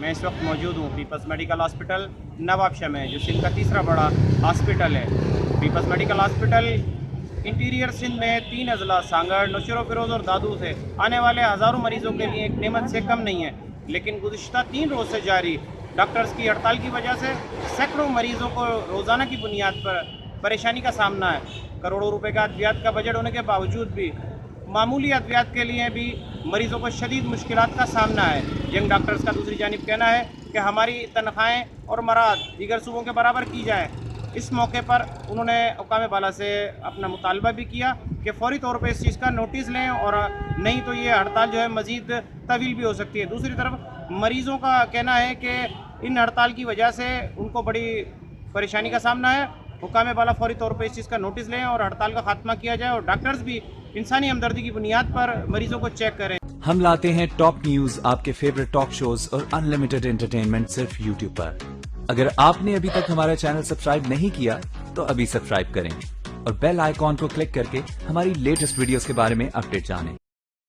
میں اس وقت موجود ہوں پیپلز میڈیکل ہاسپٹل نوابشاہ میں، جو سندھ کا تیسرا بڑا ہاسپٹل ہے۔ People's medical hospital interior Sindh میں 3 اضلاع سانگڑ، نوشہرہ فیروز اور دادو سے آنے والے ہزاروں مریضوں کے لیے ایک نعمت سے کم نہیں ہے، لیکن گزشتہ 3 روز سے جاری ڈاکٹرز کی ہڑتال کی وجہ سے سینکڑوں مریضوں کو روزانہ کی بنیاد پر پریشانی کا سامنا ہے۔ کروڑوں روپے کا ادویات کا بجٹ ہونے کے باوجود بھی معمولی ادویات کے لیے بھی مریضوں کو شدید مشکلات کا سامنا ہے۔ ینگ ڈاکٹرز کا دوسری جانب کہنا ہے کہ ہماری تنخواہیں اور مراعات دیگر صوبوں کے برابر کی جائیں۔ اس موقع پر انہوں نے حکام بالا سے اپنا مطالبہ بھی کیا کہ فوری طور پہ اس چیز کا نوٹس لیں، اور نہیں تو یہ ہڑتال جو ہے مزید طویل بھی ہو سکتی ہے۔ دوسری طرف مریضوں کا کہنا ہے کہ ان ہڑتال کی وجہ سے ان کو بڑی پریشانی کا سامنا ہے۔ حکام بالا فوری طور پہ اس چیز کا نوٹس لیں اور ہڑتال کا خاتمہ کیا جائے، اور ڈاکٹرز بھی انسانی ہمدردی کی بنیاد پر مریضوں کو چیک کریں۔ ہم لاتے ہیں ٹاپ نیوز، آپ کے فیوریٹ ٹاک شوز اور انلمیٹڈ انٹرٹینمنٹ صرف یوٹیوب پر۔ اگر آپ نے ابھی تک ہمارا چینل سبسکرائب نہیں کیا تو ابھی سبسکرائب کریں اور بیل آئیکن کو کلک کر کے ہماری لیٹسٹ ویڈیوز کے بارے میں اپڈیٹ جانیں۔